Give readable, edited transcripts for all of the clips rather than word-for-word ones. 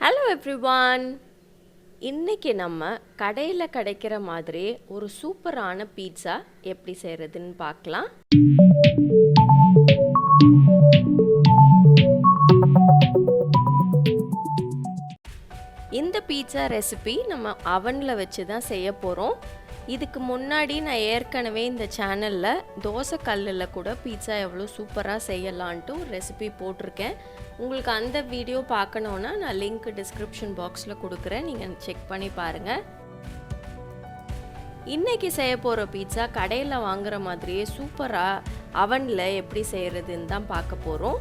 Hello everyone. இன்றைக்கி நம்ம கடையில் கிடைக்கிற மாதிரி ஒரு சூப்பரான பீட்சா எப்படி செய்கிறதுன்னு பார்க்கலாம். இந்த பீட்சா ரெசிபி நம்ம அவனில் வச்சு தான் செய்ய போகிறோம். இதுக்கு முன்னாடி நான் ஏற்கனவே இந்த சேனலில் தோசை கல்லில் கூட பீட்சா எவ்வளோ சூப்பராக செய்யலான்ட்டு ஒரு ரெசிபி போட்டிருக்கேன். உங்களுக்கு அந்த வீடியோ பார்க்கணுன்னா நான் லிங்க் டிஸ்கிரிப்ஷன் பாக்ஸில் கொடுக்குறேன், நீங்கள் செக் பண்ணி பாருங்கள். இன்றைக்கி செய்ய போகிற பீட்சா கடையில் வாங்குகிற மாதிரியே சூப்பராக அவனில் எப்படி செய்கிறதுன்னு தான் பார்க்க போகிறோம்.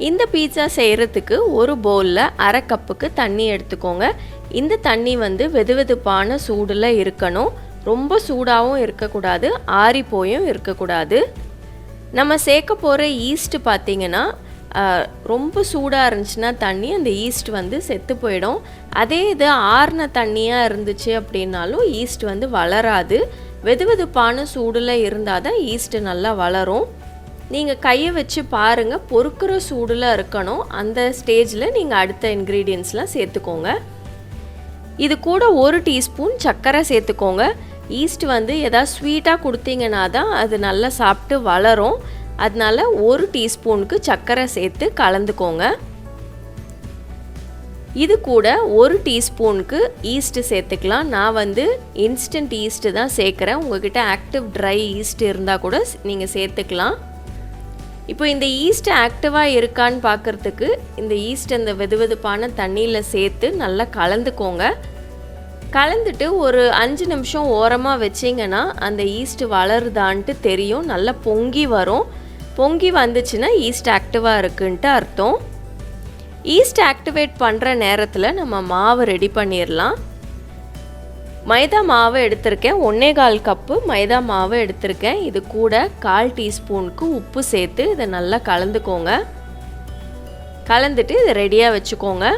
இந்த பீட்சா செய்கிறதுக்கு ஒரு பவுலில் அரை கப்புக்கு தண்ணி எடுத்துக்கோங்க. இந்த தண்ணி வெதுவெதுப்பான சூடில் இருக்கணும். ரொம்ப சூடாகவும் இருக்கக்கூடாது, ஆறி போயும் இருக்கக்கூடாது. நம்ம சேர்க்க போகிற ஈஸ்ட் பார்த்திங்கன்னா ரொம்ப சூடாக இருந்துச்சுன்னா தண்ணி அந்த ஈஸ்ட் செத்து போயிடும். அதே இது ஆறின தண்ணியாக இருந்துச்சு அப்படின்னாலும் ஈஸ்ட் வளராது. வெதுவெதுப்பான சூடில் இருந்தால் தான் ஈஸ்ட் நல்லா வளரும். நீங்கள் கையை வச்சு பாருங்கள், பொறுக்கிற சூடில் இருக்கணும். அந்த ஸ்டேஜில் நீங்கள் அடுத்த இன்க்ரீடியன்ட்ஸ்லாம் சேர்த்துக்கோங்க. இது கூட 1 டீஸ்பூன் சர்க்கரை சேர்த்துக்கோங்க. ஈஸ்ட் எதாவது ஸ்வீட்டாக கொடுத்தீங்கன்னா தான் அது நல்லா சாப்பிட்டு வளரும். அதனால 1 டீஸ்பூனுக்கு சர்க்கரை சேர்த்து கலந்துக்கோங்க. இது கூட 1 டீஸ்பூனுக்கு ஈஸ்ட்டு சேர்த்துக்கலாம். நான் இன்ஸ்டன்ட் ஈஸ்ட்டு தான் சேர்க்குறேன். உங்கள்கிட்ட ஆக்டிவ் ட்ரை ஈஸ்ட் இருந்தால் கூட நீங்கள் சேர்த்துக்கலாம். இப்போ இந்த ஈஸ்ட் ஆக்டிவாக இருக்கான்னு பார்க்குறதுக்கு இந்த ஈஸ்ட் அந்த வெதுவெதுப்பான தண்ணியில் சேர்த்து நல்லா கலந்துக்கோங்க. கலந்துட்டு ஒரு 5 நிமிஷம் ஓரமாக வச்சிங்கன்னா அந்த ஈஸ்ட் வளருதான்ட்டு தெரியும். நல்லா பொங்கி வரும். பொங்கி வந்துச்சுன்னா ஈஸ்ட் ஆக்டிவாக இருக்குன்ட்டு அர்த்தம். ஈஸ்ட் ஆக்டிவேட் பண்ணுற நேரத்தில் நம்ம மாவு ரெடி பண்ணிடலாம். மைதா மாவு எடுத்திருக்கேன், 1/4 கப்பு மைதா மாவு எடுத்திருக்கேன். இது கூட 1/4 டீஸ்பூனுக்கு உப்பு சேர்த்து இதை நல்லா கலந்துக்கோங்க. கலந்துட்டு இதை ரெடியாக வச்சுக்கோங்க.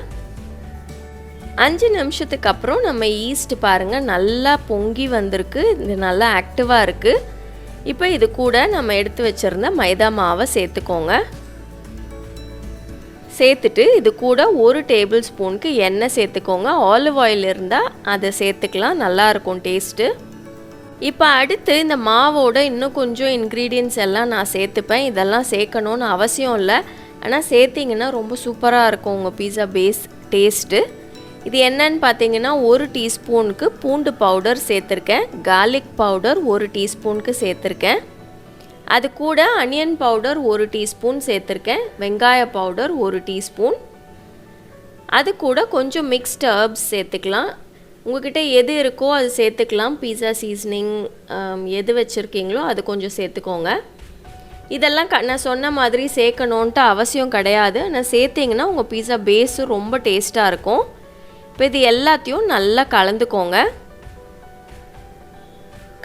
5 நிமிஷத்துக்கு அப்புறம் நம்ம ஈஸ்ட் பாருங்கள் நல்லா பொங்கி வந்திருக்கு. இது நல்லா ஆக்டிவாக இருக்குது. இப்போ இது கூட நம்ம எடுத்து வச்சுருந்த மைதா மாவை சேர்த்துக்கோங்க. சேர்த்துட்டு இது கூட 1 டேபிள் ஸ்பூனுக்கு எண்ணெய் சேர்த்துக்கோங்க. ஆலிவ் ஆயில் இருந்தால் அதை சேர்த்துக்கலாம், நல்லாயிருக்கும் டேஸ்ட்டு. இப்போ அடுத்து இந்த மாவோட இன்னும் கொஞ்சம் இன்க்ரீடியன்ட்ஸ் எல்லாம் நான் சேர்த்துப்பேன். இதெல்லாம் சேர்க்கணுன்னு அவசியம் இல்லை, ஆனால் சேர்த்திங்கன்னா ரொம்ப சூப்பராக இருக்கும் உங்கள் பீஸா பேஸ் டேஸ்ட்டு. இது என்னன்னு பார்த்தீங்கன்னா 1 டீஸ்பூனுக்கு பூண்டு பவுடர் சேர்த்துருக்கேன். கார்லிக் பவுடர் 1 டீஸ்பூனுக்கு சேர்த்துருக்கேன். அது கூட அனியன் பவுடர் 1 டீஸ்பூன் சேர்த்துருக்கேன். வெங்காய பவுடர் 1 டீஸ்பூன். அது கூட கொஞ்சம் மிக்ஸ்டு ஹர்ப்ஸ் சேர்த்துக்கலாம். உங்கள்கிட்ட எது இருக்கோ அது சேர்த்துக்கலாம். பீஸா சீசனிங் எது வச்சுருக்கீங்களோ அது கொஞ்சம் சேர்த்துக்கோங்க. இதெல்லாம் நான் சொன்ன மாதிரி சேர்க்கணுன்ட்டு அவசியம் கிடையாது, ஆனால் சேர்த்திங்கன்னா உங்கள் பீஸா பேஸும் ரொம்ப டேஸ்ட்டாக இருக்கும். இப்போ இது எல்லாத்தையும் நல்லா கலந்துக்கோங்க.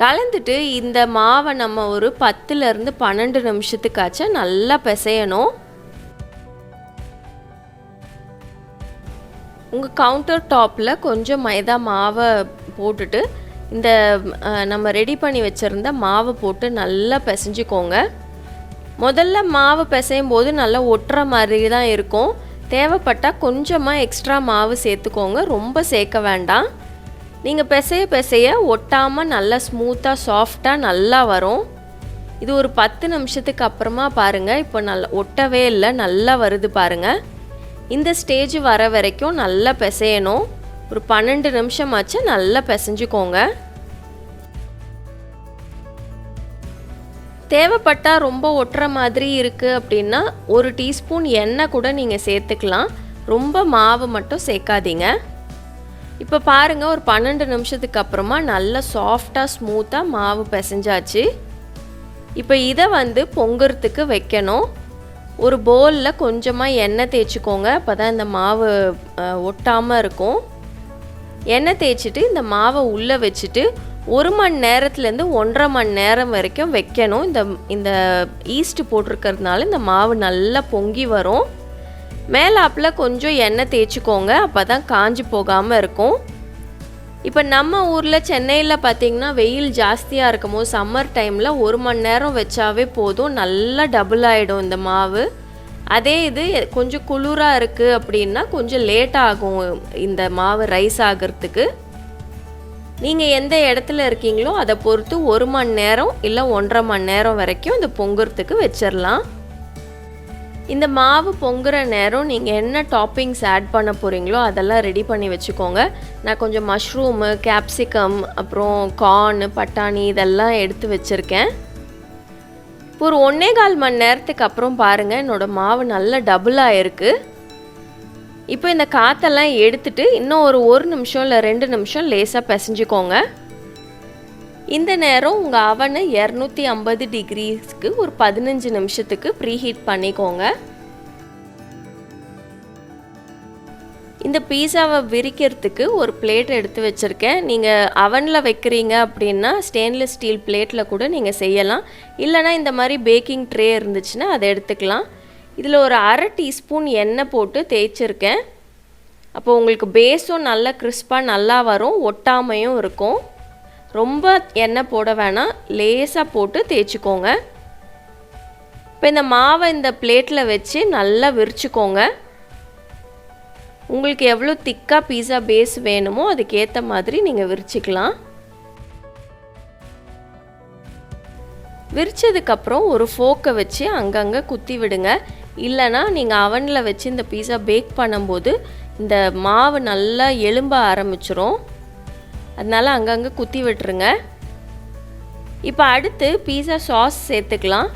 கலந்துட்டு இந்த மாவை நம்ம ஒரு 10லேருந்து 12 நிமிஷத்துக்காச்சும் நல்லா பிசையணும். உங்கள் கவுண்டர் டாப்பில் கொஞ்சம் மைதா மாவை போட்டுட்டு இந்த நம்ம ரெடி பண்ணி வச்சுருந்த மாவை போட்டு நல்லா பிசைஞ்சிக்கோங்க. முதல்ல மாவு பிசையும் போது நல்லா ஒட்டுற மாதிரி தான் இருக்கும். தேவைப்பட்டால் கொஞ்சமாக எக்ஸ்ட்ரா மாவு சேர்த்துக்கோங்க, ரொம்ப சேர்க்க வேண்டாம். நீங்கள் பிசைய பிசைய ஒட்டாமல் நல்லா ஸ்மூத்தாக சாஃப்டாக நல்லா வரும். இது ஒரு 10 நிமிஷத்துக்கு அப்புறமா பாருங்கள், இப்போ நல்லா ஒட்டவே இல்லை, நல்லா வருது பாருங்கள். இந்த ஸ்டேஜ் வர வரைக்கும் நல்லா பிசையணும். ஒரு 12 நிமிஷமாச்சு நல்லா பிசைஞ்சுக்கோங்க. தேவைப்பட்டால் ரொம்ப ஒட்டுற மாதிரி இருக்குது அப்படின்னா 1 டீஸ்பூன் எண்ணெய் கூட நீங்கள் சேர்த்துக்கலாம். ரொம்ப மாவு மட்டும் சேர்க்காதீங்க. இப்போ பாருங்கள், ஒரு 12 நிமிஷத்துக்கு அப்புறமா நல்லா சாஃப்டாக ஸ்மூத்தாக மாவு பிசைஞ்சாச்சு. இப்போ இதை பொங்குறதுக்கு வைக்கணும். ஒரு பவுலில் கொஞ்சமாக எண்ணெய் தேய்ச்சிக்கோங்க, அப்போ தான் இந்த மாவு ஒட்டாமல் இருக்கும். எண்ணெய் தேய்ச்சிட்டு இந்த மாவை உள்ளே வச்சுட்டு 1 மணி நேரத்துலேருந்து 1.5 மணி நேரம் வரைக்கும் வைக்கணும். இந்த ஈஸ்ட் போட்டிருக்கிறதுனால இந்த மாவு நல்லா பொங்கி வரும். மேலாப்பில் கொஞ்சம் எண்ணெய் தேய்ச்சிக்கோங்க, அப்போ தான் காஞ்சி போகாமல் இருக்கும். இப்போ நம்ம ஊரில் சென்னையில் பார்த்திங்கன்னா வெயில் ஜாஸ்தியாக இருக்கும் போது சம்மர் டைமில் 1 மணி நேரம் வச்சாவே போதும், நல்லா டபுள் ஆகிடும் இந்த மாவு. அதே இது கொஞ்சம் குளிராக இருக்குது அப்படின்னா கொஞ்சம் லேட் ஆகும் இந்த மாவு ரைஸ் ஆகிறதுக்கு. நீங்கள் எந்த இடத்துல இருக்கீங்களோ அதை பொறுத்து 1 மணி நேரம் இல்லை 1.5 மணி நேரம் வரைக்கும் இந்த பொங்குறதுக்கு வச்சிடலாம். இந்த மாவு பொங்குற நேரம் நீங்கள் என்ன டாப்பிங்ஸ் ஆட் பண்ண போகிறீங்களோ அதெல்லாம் ரெடி பண்ணி வச்சுக்கோங்க. நான் கொஞ்சம் மஷ்ரூமு, கேப்சிகம், அப்புறம் கார்னு, பட்டாணி இதெல்லாம் எடுத்து வச்சுருக்கேன். ஒரு 1.25 மணி நேரத்துக்கு அப்புறம் பாருங்கள் என்னோடய மாவு நல்லா டபுளாக இருக்குது. இப்போ இந்த காற்றெல்லாம் எடுத்துட்டு இன்னும் ஒரு நிமிஷம் இல்லை 2 நிமிஷம் லேசாக பிசைஞ்சுக்கோங்க. இந்த நேரம் உங்கள் அவனை 250 டிகிரிஸ்க்கு ஒரு 15 நிமிஷத்துக்கு ப்ரீஹீட் பண்ணிக்கோங்க. இந்த பீஸாவை விரிக்கிறதுக்கு ஒரு பிளேட் எடுத்து வச்சுருக்கேன். நீங்கள் அவனில் வைக்கிறீங்க அப்படின்னா ஸ்டெயின்லெஸ் ஸ்டீல் பிளேட்டில் கூட நீங்கள் செய்யலாம். இல்லைனா இந்த மாதிரி பேக்கிங் ட்ரே இருந்துச்சுன்னா அதை எடுத்துக்கலாம். இதில் ஒரு 1/2 டீஸ்பூன் எண்ணெய் போட்டு தேய்ச்சிருக்கேன். அப்போ உங்களுக்கு பேஸும் நல்லா கிறிஸ்பாக நல்லா வரும், ஒட்டாமையும் இருக்கும். ரொம்ப எண்ணெய் போட வேணாம், லேசாக போட்டு தேய்ச்சிக்கோங்க. இப்போ இந்த மாவை இந்த பிளேட்டில் வச்சு நல்லா விரிச்சுக்கோங்க. உங்களுக்கு எவ்வளோ திக்காக பீஸா பேஸ் வேணுமோ அதுக்கேற்ற மாதிரி நீங்கள் விரிச்சிக்கலாம். விரிச்சதுக்கப்புறம் ஒரு ஃபோக்கை வச்சு அங்கங்கே குத்தி விடுங்க. இல்லைனா நீங்கள் அவனில் வச்சு இந்த பீஸா பேக் பண்ணும்போது இந்த மாவு நல்லா எலும்ப ஆரம்பிச்சிரும். அதனால் அங்கங்கே குத்தி விட்டுருங்க. இப்போ அடுத்து பீஸா சாஸ் சேர்த்துக்கலாம்.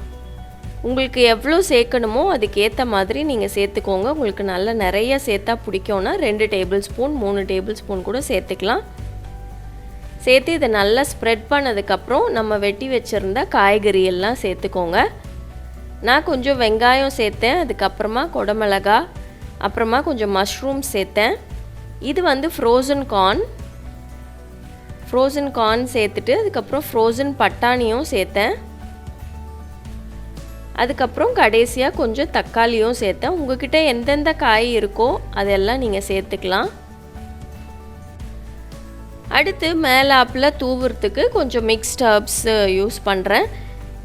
உங்களுக்கு எவ்வளோ சேர்க்கணுமோ அதுக்கேற்ற மாதிரி நீங்கள் சேர்த்துக்கோங்க. உங்களுக்கு நல்லா நிறைய சேர்த்தா பிடிக்கும்னா 2 டேபிள் ஸ்பூன் 3 டேபிள் ஸ்பூன் கூட சேர்த்துக்கலாம். சேர்த்து இதை நல்லா ஸ்ப்ரெட் பண்ணதுக்கப்புறம் நம்ம வெட்டி வச்சுருந்த காய்கறி எல்லாம் சேர்த்துக்கோங்க. நான் கொஞ்சம் வெங்காயம் சேர்த்தேன், அதுக்கப்புறமா குடமிளகா, அப்புறமா கொஞ்சம் மஷ்ரூம் சேர்த்தேன். இது ஃப்ரோசன் கார்ன் சேர்த்துட்டு அதுக்கப்புறம் ஃப்ரோசன் பட்டாணியும் சேர்த்தேன். அதுக்கப்புறம் கடைசியாக கொஞ்சம் தக்காளியும் சேர்த்தேன். உங்ககிட்ட எந்தெந்த காய் இருக்கோ அதெல்லாம் நீங்கள் சேர்த்துக்கலாம். அடுத்து மேலாப்பில் தூவுறதுக்கு கொஞ்சம் மிக்ஸ்ட் ஹர்ப்ஸ் யூஸ் பண்ணுறேன்.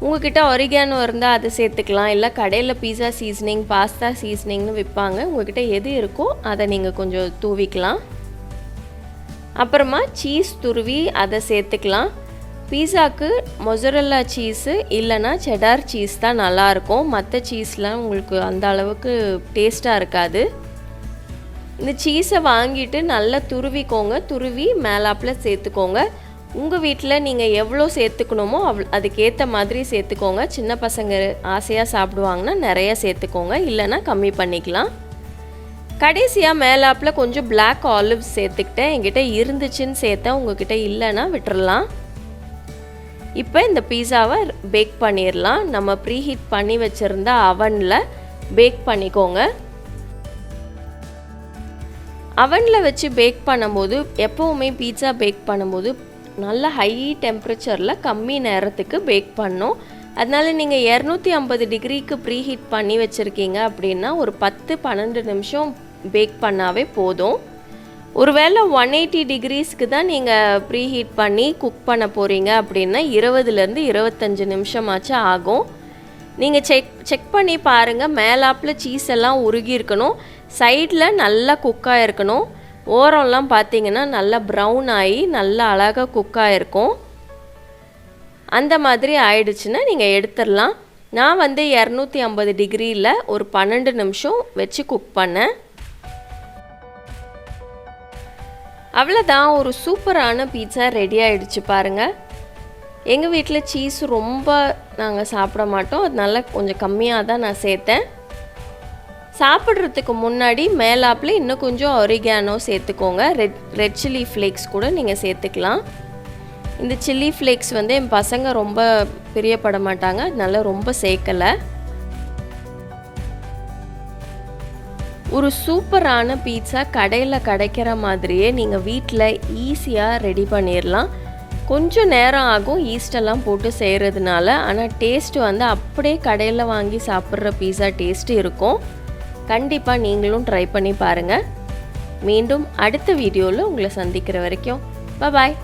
உங்ககிட்ட ஒரிகானோ இருந்தால் அதை சேர்த்துக்கலாம். இல்லை கடையில் பீஸா சீசனிங், பாஸ்தா சீசனிங்னு விற்பாங்க. உங்ககிட்ட எது இருக்கோ அதை நீங்கள் கொஞ்சம் தூவிக்கலாம். அப்புறமா சீஸ் துருவி அதை சேர்த்துக்கலாம். பீஸாக்கு மொசரல்லா சீஸு இல்லைனா செடார் சீஸ் தான் நல்லாயிருக்கும். மற்ற சீஸ்லாம் உங்களுக்கு அந்த அளவுக்கு டேஸ்ட்டாக இருக்காது. இந்த சீஸை வாங்கிட்டு நல்லா துருவிக்கோங்க. துருவி மேலாப்பில் சேர்த்துக்கோங்க. உங்கள் வீட்டில் நீங்கள் எவ்வளோ சேர்த்துக்கணுமோ அதுக்கேற்ற மாதிரி சேர்த்துக்கோங்க. சின்ன பசங்க ஆசையாக சாப்பிடுவாங்கன்னா நிறையா சேர்த்துக்கோங்க, இல்லைனா கம்மி பண்ணிக்கலாம். கடைசியாக மேலாப்பில் கொஞ்சம் பிளாக் ஆலிவ்ஸ் சேர்த்துக்கிட்டேன். என்கிட்ட இருந்துச்சுன்னு சேர்த்தேன், உங்ககிட்ட இல்லைன்னா விட்டுறலாம். இப்போ இந்த பீஸாவை பேக் பண்ணிடலாம். நம்ம ப்ரீஹீட் பண்ணி வச்சுருந்த அவனில் பேக் பண்ணிக்கோங்க. அவனில் வச்சு பேக் பண்ணும்போது எப்போவுமே பீட்சா பேக் பண்ணும்போது நல்ல ஹை டெம்பரேச்சரில் கம்மி நேரத்துக்கு பேக் பண்ணணும். அதனால் நீங்கள் 250 டிகிரிக்கு ப்ரீஹீட் பண்ணி வச்சுருக்கீங்க அப்படின்னா ஒரு 10-12 நிமிஷம் பேக் பண்ணாவே போதும். ஒருவேளை 180 டிகிரிஸ்க்கு தான் நீங்கள் ப்ரீஹீட் பண்ணி குக் பண்ண போகிறீங்க அப்படின்னா 20லேருந்து 25 நிமிஷமாச்சும் ஆகும். நீங்கள் செக் பண்ணி பாருங்கள். மேலாப்பில் சீஸ் எல்லாம் உருகி இருக்கணும், சைடில் நல்லா குக்காக இருக்கணும், ஓரம்லாம் பார்த்தீங்கன்னா நல்லா ப்ரௌன் ஆகி நல்லா அழகாக குக்காக இருக்கும். அந்த மாதிரி ஆயிடுச்சுன்னா நீங்கள் எடுத்துடலாம். நான் 250 டிகிரியில் ஒரு 12 நிமிஷம் வச்சு குக் பண்ணேன். அவ்வளோதான், ஒரு சூப்பரான பீட்சா ரெடி ஆகிடுச்சு பாருங்கள். எங்கள் வீட்டில் சீஸ் ரொம்ப நாங்கள் சாப்பிட மாட்டோம், அதனால கொஞ்சம் கம்மியாக தான் நான் சேர்த்தேன். சாப்பிட்றதுக்கு முன்னாடி மேலாப்பில் இன்னும் கொஞ்சம் ஒரிகானோ சேர்த்துக்கோங்க. ரெட் சில்லி ஃப்ளேக்ஸ் கூட நீங்கள் சேர்த்துக்கலாம். இந்த சில்லி ஃப்ளேக்ஸ் என் பசங்க ரொம்ப பிரியப்பட மாட்டாங்க, அதனால ரொம்ப சேர்க்கலை. ஒரு சூப்பரான பீட்சா கடையில் கிடைக்கிற மாதிரியே நீங்கள் வீட்டில் ஈஸியாக ரெடி பண்ணிடலாம். கொஞ்சம் நேரம் ஆகும் ஈஸ்டெல்லாம் போட்டு செய்கிறதுனால, ஆனால் டேஸ்ட்டு அப்படியே கடையில் வாங்கி சாப்பிட்ற பீட்சா டேஸ்ட்டு இருக்கும். கண்டிப்பாக நீங்களும் ட்ரை பண்ணி பாருங்கள். மீண்டும் அடுத்த வீடியோவில் உங்களை சந்திக்கிற வரைக்கும் பாய்.